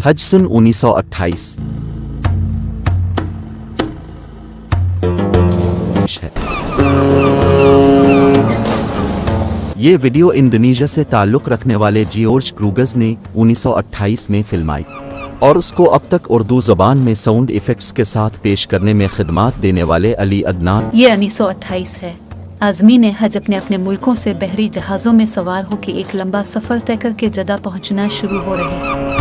हज सन 1928 है। ये वीडियो इंडोनेशिया से ताल्लुक़ रखने वाले जियोर्ज क्रूगज ने 1928 में फिल्माई और उसको अब तक उर्दू ज़बान में साउंड इफ़ेक्ट्स के साथ पेश करने में खिदमात देने वाले अली अदनान। ये 1928 है। आज़मी ने हज अपने मुल्कों से बहरी जहाज़ों में सवार होकर एक लंबा सफ़र तय करके जदा पहुंचना शुरू हो रहे।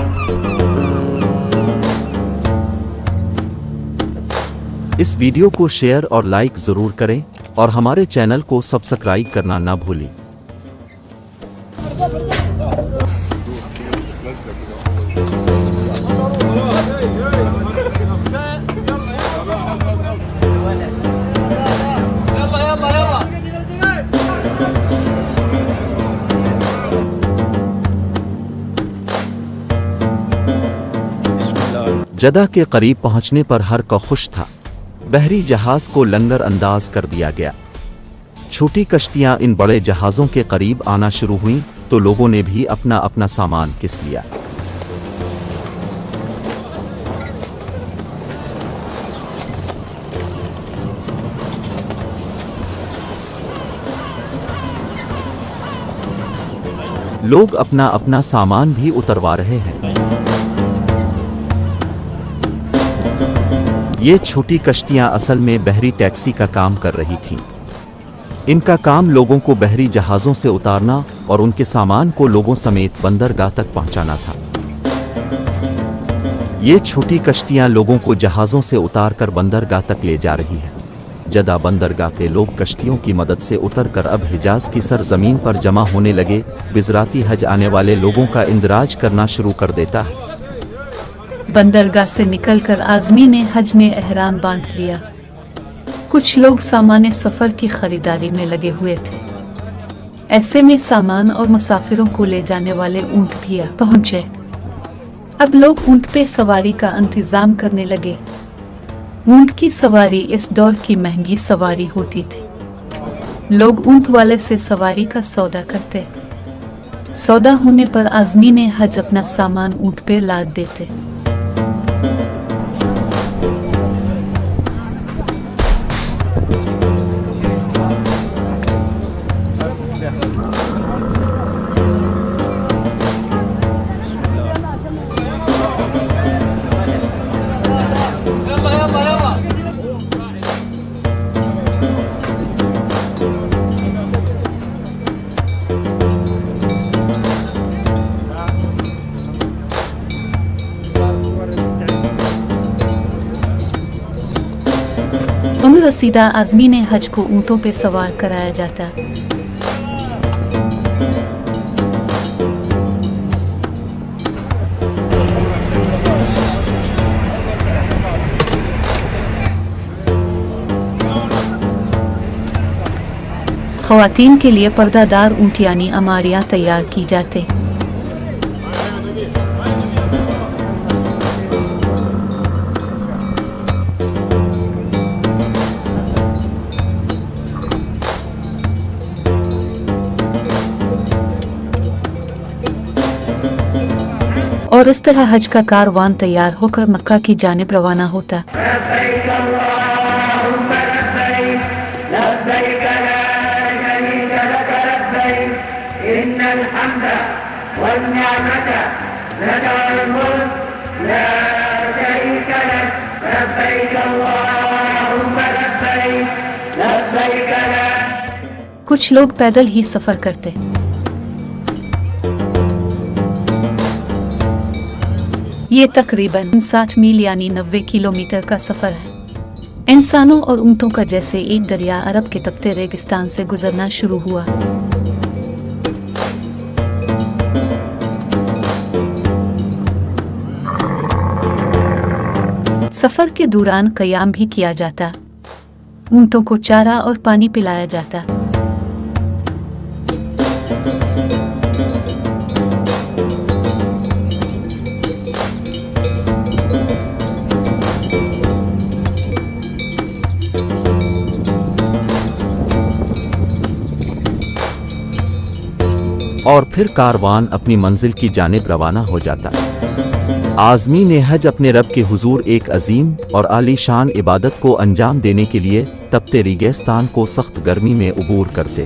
इस वीडियो को शेयर और लाइक ज़रूर करें और हमारे चैनल को सब्सक्राइब करना ना भूलें। जदा के करीब पहुंचने पर हर कोई खुश था। बहरी जहाज को लंगर अंदाज कर दिया गया। छोटी कश्तियां इन बड़े जहाज़ों के करीब आना शुरू हुईं तो लोगों ने भी अपना अपना सामान किस लिया। लोग अपना अपना सामान भी उतरवा रहे हैं। ये छोटी कश्तियां असल में बहरी टैक्सी का काम कर रही थीं। इनका काम लोगों को बहरी जहाज़ों से उतारना और उनके सामान को लोगों समेत बंदरगाह तक पहुंचाना था। ये छोटी कश्तियां लोगों को जहाज़ों से उतारकर बंदरगाह तक ले जा रही हैं। जदा बंदरगाह पे लोग कश्तियों की मदद से उतरकर अब हिजाज की सरजमीन पर जमा होने लगे। बिजराती हज आने वाले लोगों का इंदराज करना शुरू कर देता है। बंदरगाह से निकलकर आज़मी ने हज ने एहराम बांध लिया। कुछ लोग सामान्य सफ़र की खरीदारी में लगे हुए थे। ऐसे में सामान और मुसाफिरों को ले जाने वाले ऊंट भी पहुंचे। अब लोग ऊंट पे सवारी का इंतज़ाम करने लगे। ऊंट की सवारी इस दौर की महंगी सवारी होती थी। लोग ऊंट वाले से सवारी का सौदा करते। सौदा होने पर आज़मी ने हज अपना सामान ऊंट पे लाद देते। रसीदा आज़मी ने हज को ऊँटों पे सवार कराया जाता। ख़वातीन के लिए पर्दादार ऊँट यानी अमारियाँ तैयार की जाते। और इस तरह हज का कारवान तैयार होकर मक्का की जानिब रवाना होता। कुछ लोग पैदल ही सफर करते। ये तकरीबन 60 मील यानी 90 किलोमीटर का सफ़र है। इंसानों और ऊँटों का जैसे एक दरिया अरब के तपते रेगिस्तान से गुजरना शुरू हुआ। सफ़र के दौरान क़याम भी किया जाता। ऊँटों को चारा और पानी पिलाया जाता। और फिर कारवान अपनी मंजिल की जानिब रवाना हो जाता। आज़मीन हज अपने रब के हुजूर एक अजीम और आलीशान इबादत को अंजाम देने के लिए तपते रेगिस्तान को सख्त गर्मी में उबूर करते।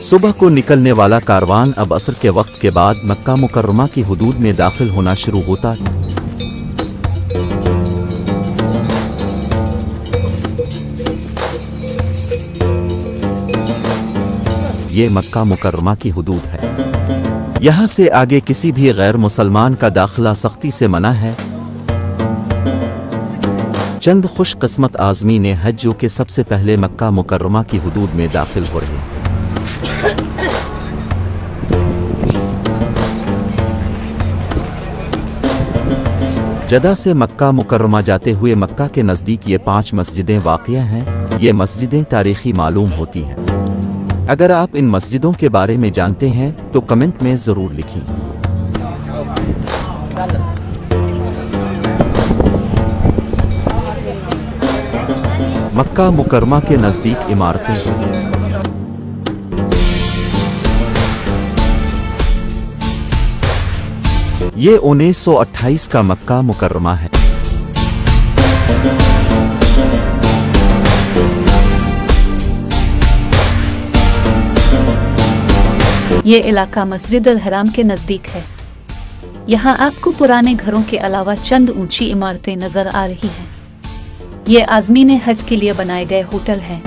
सुबह को निकलने वाला कारवान अब असर के वक्त के बाद मक्का मुकर्रमा की हुदूद में दाखिल होना शुरू होता है। ये मक्का मुकर्रमा की हुदूद है। यहाँ से आगे किसी भी गैर मुसलमान का दाखिला सख्ती से मना है। चंद खुशकिस्मत आज़मीन हज जो कि सबसे पहले मक्का मुकर्रमा की हुदूद में दाखिल हो रहे हैं। जदा से मक्का मुकर्रमा जाते हुए मक्का के नज़दीक ये 5 मस्जिदें वाक़िया हैं। ये मस्जिदें तारीख़ी मालूम होती हैं। अगर आप इन मस्जिदों के बारे में जानते हैं तो कमेंट में ज़रूर लिखें। मक्का मुकर्रमा के नज़दीक इमारतें। ये 1928 का मक्का मुकर्रमा है। ये इलाका मस्जिद अल हराम के नज़दीक है। यहाँ आपको पुराने घरों के अलावा चंद ऊंची इमारतें नजर आ रही हैं। ये आज़मीन हज के लिए बनाए गए होटल हैं।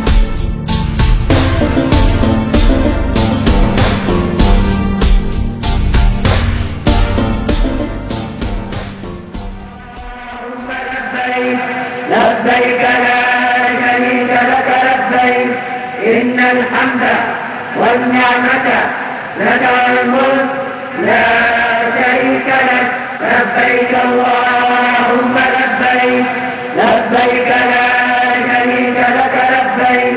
लब्बैक ला शरीक लक लब्बैक इन्नल हम्द वल निअमत लक वल मुल्क ला शरीक लक लब्बैक अल्लाहुम्मा लब्बैक लब्बैक ला शरीक लक लब्बैक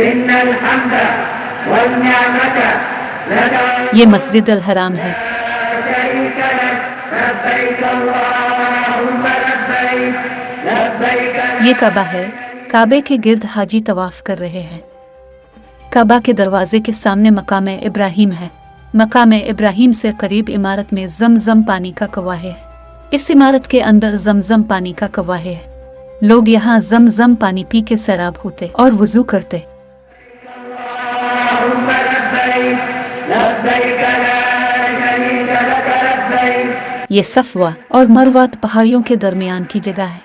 इन्नल हम्द वल निअमत लक। ये मस्जिद अल हराम है। शरीक लक लब्बैक अल्लाहुम्मा लब्बैक। ये काबा है। काबे के गिर्द हाजी तवाफ कर रहे हैं। काबा के दरवाजे के सामने मकाम इब्राहिम है। मकाम इब्राहिम से करीब इमारत में जमजम पानी का कुआं है। इस इमारत के अंदर जमजम पानी का कुआं है। लोग यहाँ जमजम पानी पी के सैराब होते और वुजू करते। ये सफवा और मरवा पहाड़ियों के दरमियान की जगह है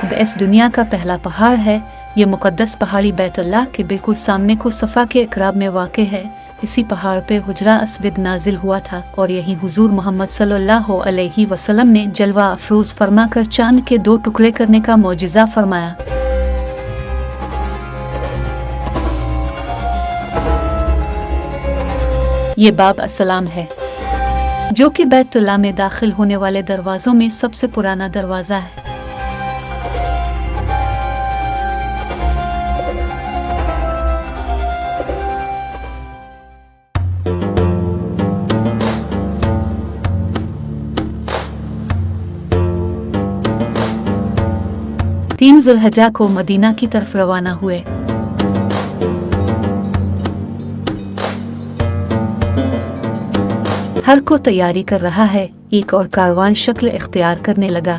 कुबैस दुनिया का पहला पहाड़ है। ये मुकद्दस पहाड़ी बैतुल्लाह के बिल्कुल सामने को सफ़ा के इकराब में वाक़े है। इसी पहाड़ पे हुजरा अस्वद नाजिल हुआ था और यही हुजूर मोहम्मद सल्लल्लाहु अलैहि वसल्लम ने जलवा अफरोज फरमा कर चांद के 2 टुकड़े करने का मौजिज़ा फरमाया। ये बाब अस्सलाम है जो कि बैतुल्लाह में दाखिल होने वाले दरवाज़ों में सबसे पुराना दरवाज़ा है। तीन ज़ुल्हज्जा को मदीना की तरफ रवाना हुए। हर को तैयारी कर रहा है। एक और कारवान शक्ल इख्तियार करने लगा।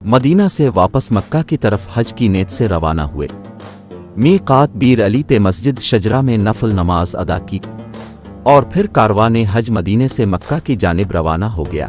मदीना से वापस मक्का की तरफ हज की नीयत से रवाना हुए। मीकात बीर अली पे मस्जिद शजरा में नफल नमाज अदा की और फिर कारवाने हज मदीने से मक्का की जानिब रवाना हो गया।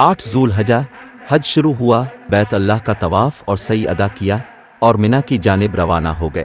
8 ज़ुल्हज्जा हज शुरू हुआ। बैत अल्लाह का तवाफ और सई अदा किया और मिना की जानिब रवाना हो गए।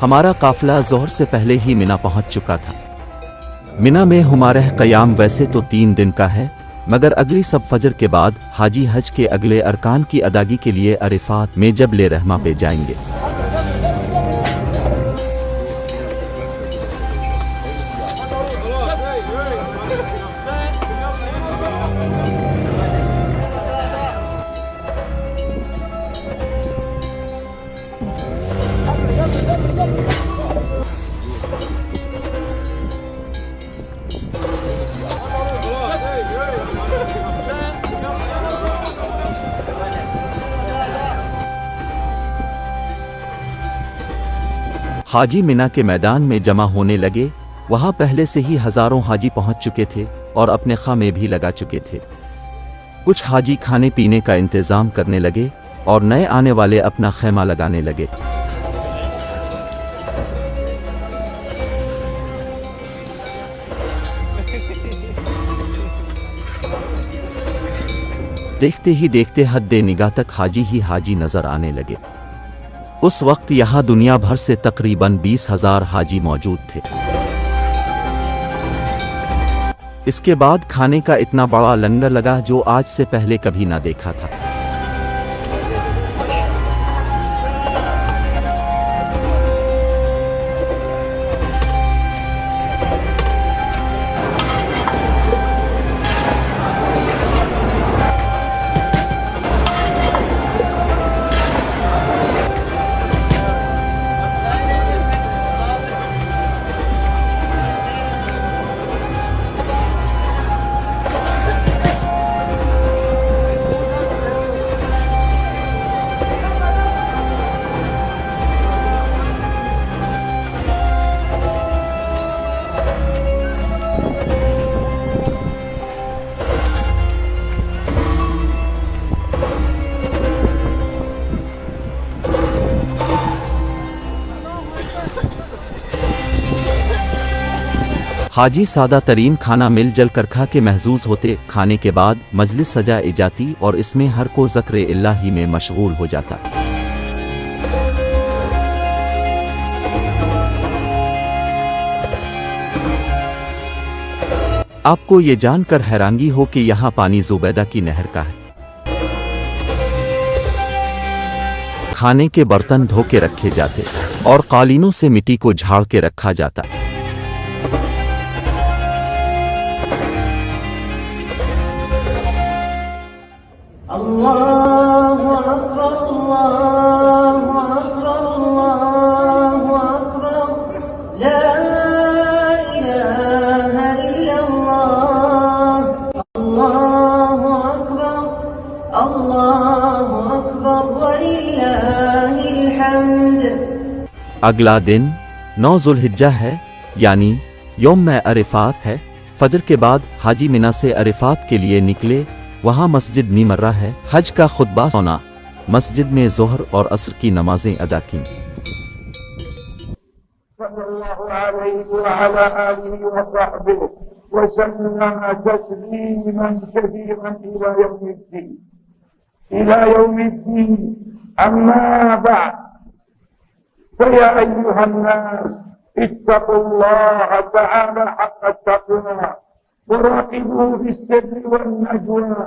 हमारा काफिला ज़ोहर से पहले ही मिना पहुंच चुका था। मिना में हमारा क़याम वैसे तो 3 दिन का है, मगर अगली सब फजर के बाद हाजी हज के अगले अरकान की अदागी के लिए अरफात में जबल रहमा पे जाएंगे। हाजी मिना के मैदान में जमा होने लगे। वहां पहले से ही हजारों हाजी पहुंच चुके थे और अपने खामे भी लगा चुके थे। कुछ हाजी खाने पीने का इंतजाम करने लगे और नए आने वाले अपना खैमा लगाने लगे। देखते ही देखते हद निगाह तक हाजी ही हाजी नजर आने लगे। उस वक्त यहाँ दुनिया भर से तकरीबन 20,000 हाजी मौजूद थे। इसके बाद खाने का इतना बड़ा लंगर लगा जो आज से पहले कभी ना देखा था। हाजी सादा तरीन खाना मिल जल कर खा के महजूज होते। खाने के बाद मजलिस सजाई जाती और इसमें हर को ज़िक्र इलाही में मशगूल हो जाता। आपको ये जानकर हैरानगी हो कि यहाँ पानी जुबैदा की नहर का है। खाने के बर्तन धो के रखे जाते और कालीनों से मिट्टी को झाड़ के रखा जाता। अल्लाहु अकबर अल्लाहु अकबर अल्लाहु अकबर ला इलाहा इल्लल्लाह अल्लाहु अकबर वलिल्लाहिल हम्द। अगला दिन 9 ज़ुल्हिज्जा है, यानी यौम में अरफात है। फजर के बाद हाजी मिना से अरफात के लिए निकले। वहाँ मस्जिद मिमर्रा है। हज का खुतबा सुना। मस्जिद में ज़ोहर और असर की नमाजें अदा की। सल्लल्लाहु अलैहि वअला आलिहि वसहबिहि वसल्लम तस्लीमन कसीरन इला यौमिद्दीन अम्मा बअद फया अय्युहन्नास इत्तक़ुल्लाह तआला हक़्क़ तक़वा वराक़िबूहु बिस्सिर्रि वन्नजवा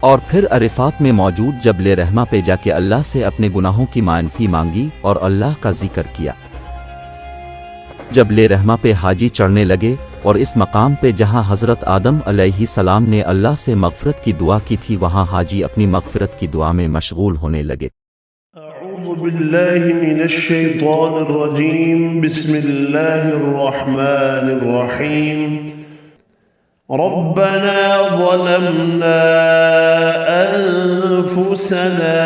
और फिर अरफात में मौजूद जबल रहमा पे जाके अल्लाह से अपने गुनाहों की माफ़ी मांगी और अल्लाह का जिक्र किया। जबल रहमा पे हाजी चढ़ने लगे और इस मकाम पे जहां हज़रत आदम अलैहिस्सलाम ने अल्लाह से मग़फ़िरत की दुआ की थी, वहां हाजी अपनी मग़फ़िरत की दुआ में मशगूल होने लगे। अऊज़ु बिल्लाहि मिनश शैतानिर रजीम। बिस्मिल्लाहिर रहमानिर रहीम। रब्बना ज़लमना अनफुसना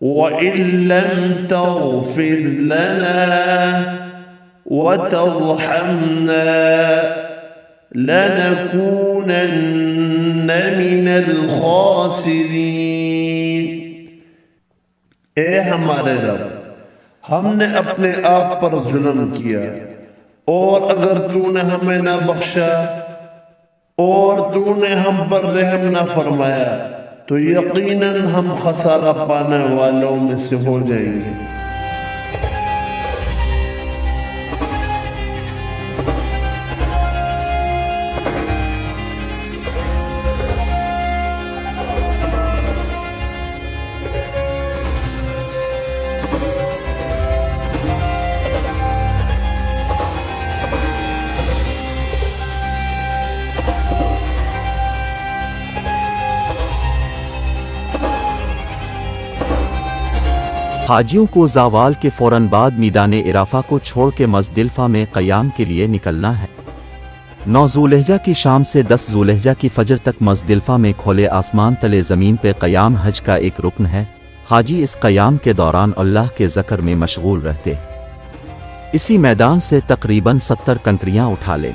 व इल्लम तग़फिर लना व तर्हमना लनकूनन्न मिनल खासिरीन। ए हमारे रब, हमने अपने आप पर जुल्म किया और अगर तूने हमें ना बख्शा और तूने हम पर रहम ना फरमाया तो यकीनन हम खसारा पाने वालों में से हो जाएंगे। हाजियों को ज़वाल के फ़ौरन बाद मीदान इराफ़ा को छोड़ के मज़दिलफ़ा में क़याम के लिए निकलना है। 9 ज़ुलहिज्जा की शाम से 10 ज़ुलहिज्जा की फ़जर तक मज़दिलफ़ा में खोले आसमान तले ज़मीन पे क़याम हज का एक रुकन है। हाजी इस क़याम के दौरान अल्लाह के ज़िक्र में मशगूल रहते हैं। इसी मैदान से तकरीबन 70 कंकरियाँ उठा लें।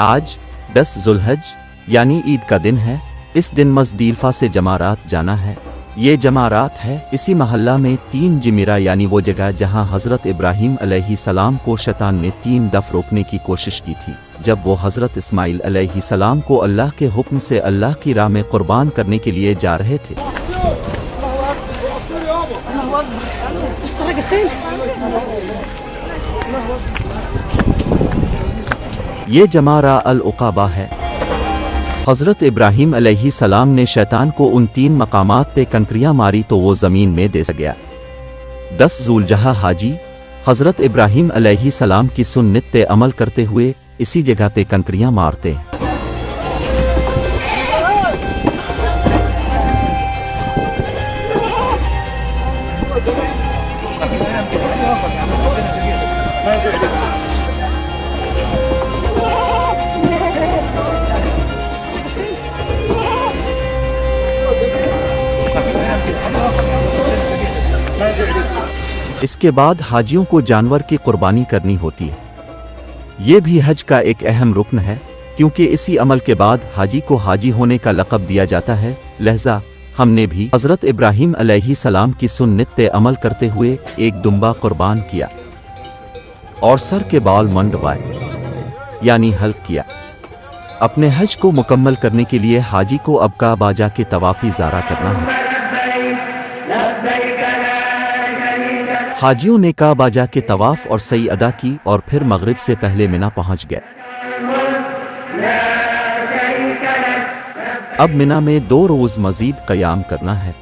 आज 10 ज़ुलहज यानी ईद का दिन है। इस दिन मज़दलिफ़ा से जमारात जाना है। ये जमारात है इसी महल्ला में 3 जिमिरा यानी वो जगह जहां हज़रत इब्राहीम अलैहिस्सलाम को शैतान ने 3 दफ़ रोकने की कोशिश की थी, जब वो हज़रत इस्माइल अलैहिस्सलाम को अल्लाह के हुक्म से अल्लाह की राह में कुर्बान करने के लिए जा रहे थे। ये जमारा अल-उक़बा है। हज़रत इब्राहीम अलैहिस्सलाम ने शैतान को उन 3 मकामात पे कंकरियां मारी तो वो ज़मीन में दे गया। 10 ज़ुलहज्जा हाजी हज़रत इब्राहीम अलैहिस्सलाम की सुन्नत पे अमल करते हुए इसी जगह पे कंकरियां मारते हैं। इसके बाद हाजियों को जानवर की कुर्बानी करनी होती है। ये भी हज का एक अहम रुकन है, क्योंकि इसी अमल के बाद हाजी को हाजी होने का लक़ब दिया जाता है। लिहाजा हमने भी हज़रत इब्राहीम अलैहिस्सलाम की सुन्नत पे अमल करते हुए एक दुम्बा कुर्बान किया और सर के बाल मंडवाए यानी हल्क किया। अपने हज को मुकम्मल करने के लिए हाजी को अब काबा जाके तवाफ़ी ज़ारा करना है। हाजियों ने काबा जाके तवाफ़ और सई अदा की और फिर मगरिब से पहले मिना पहुंच गए। अब मिना में 2 रोज़ मज़ीद क़याम करना है।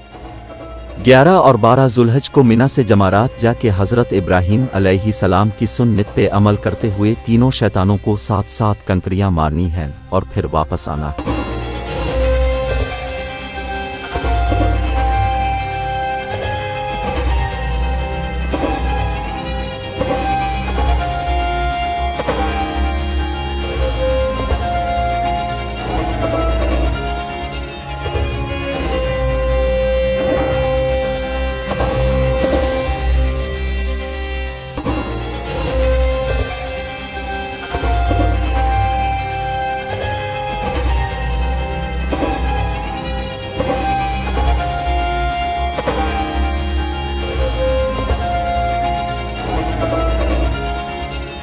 11 और 12 ज़ुलहज को मिना से जमारात जाके हज़रत इब्राहीम अलैहिस्सलाम की सुन्नत पे अमल करते हुए तीनों शैतानों को 7-7 कंकरियां मारनी हैं और फिर वापस आना है।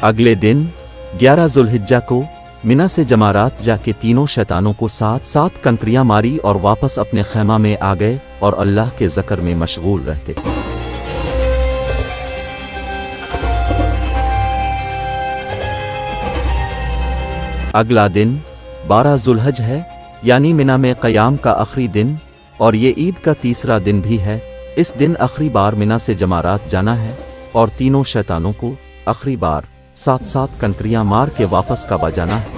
अगले दिन 11 जुल्हिज्जा को मिना से जमारात जाके तीनों शैतानों को 7 कंकरियां मारी और वापस अपने खैमा में आ गए और अल्लाह के ज़िक्र में मशगूल रहते। अगला दिन 12 जुल्हज है, यानी मिना में क़याम का आखिरी दिन, और ये ईद का तीसरा दिन भी है। इस दिन आखिरी बार मिना से जमारात जाना है और तीनों शैतानों को आखिरी बार 7 कंकरियां मार के वापस काबा जाना है।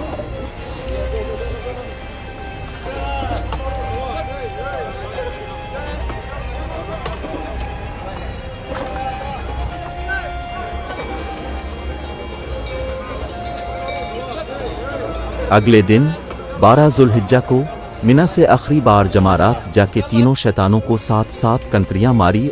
अगले दिन 12 जुल्हिज्जा को मिना से आखिरी बार जमारात जाके तीनों शैतानों को 7 कंकरियां मारी।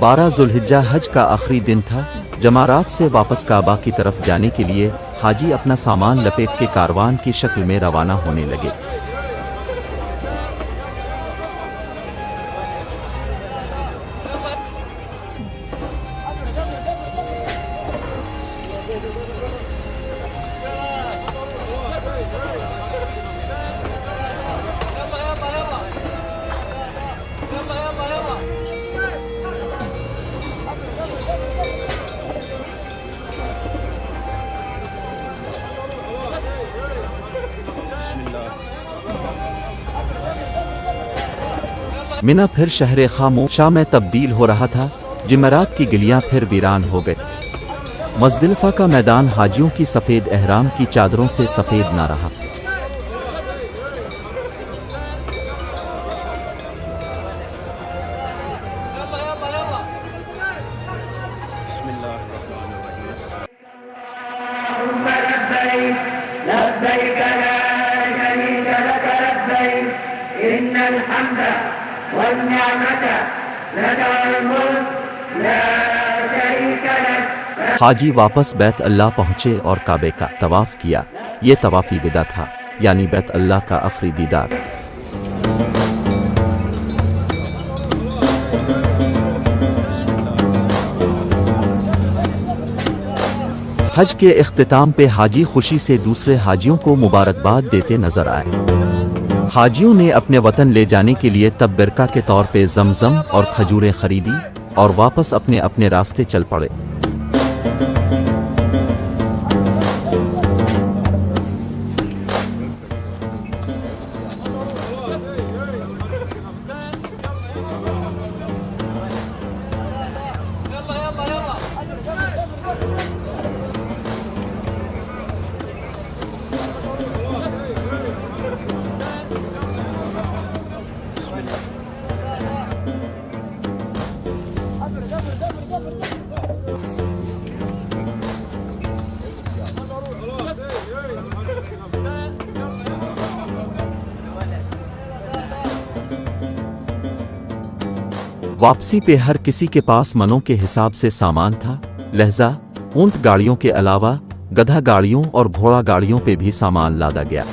12 जुल्हिज्जा हज का आखिरी दिन था। जमारात से वापस काबा की तरफ जाने के लिए हाजी अपना सामान लपेट के कारवान की शक्ल में रवाना होने लगे। मिना फिर शहर खामोशा में तब्दील हो रहा था। जमरात की गलियां फिर वीरान हो गई। मज़दलिफ़ा का मैदान हाजियों की सफ़ेद एहराम की चादरों से सफ़ेद ना रहा। हाजी वापस बैत अल्लाह पहुँचे और काबे का तवाफ़ किया। ये तवाफ़ी विदा था, यानी बैत अल्लाह का आखिरी दीदार। हज के इख्तिताम पे हाजी खुशी से दूसरे हाजियों को मुबारकबाद देते नजर आए। हाजियों ने अपने वतन ले जाने के लिए तब बिरका के तौर पे जमजम और खजूरें खरीदी और वापस अपने अपने रास्ते चल पड़े। वापसी पे हर किसी के पास मनों के हिसाब से सामान था। लहजा ऊंट गाड़ियों के अलावा गधा गाड़ियों और घोड़ा गाड़ियों पे भी सामान लादा गया।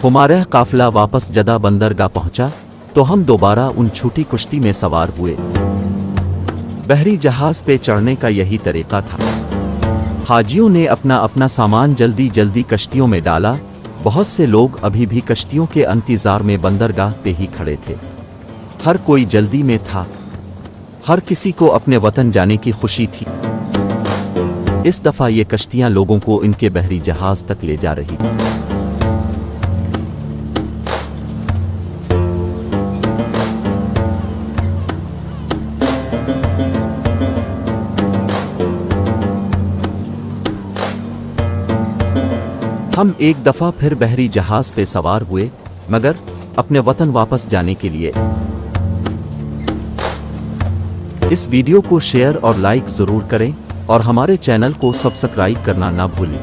हमारा काफिला वापस जदा बंदरगाह पहुंचा तो हम दोबारा उन छोटी कुश्ती में सवार हुए। बहरी जहाज पे चढ़ने का यही तरीका था। हाजियों ने अपना अपना सामान जल्दी जल्दी कश्तियों में डाला। बहुत से लोग अभी भी कश्तियों के इंतजार में बंदरगाह पे ही खड़े थे। हर कोई जल्दी में था। हर किसी को अपने वतन जाने की खुशी थी। इस दफा ये कश्तियां लोगों को इनके बहरी जहाज तक ले जा रही। हम एक दफा फिर बहरी जहाज पे सवार हुए, मगर अपने वतन वापस जाने के लिए। इस वीडियो को शेयर और लाइक जरूर करें और हमारे चैनल को सब्सक्राइब करना ना भूलें।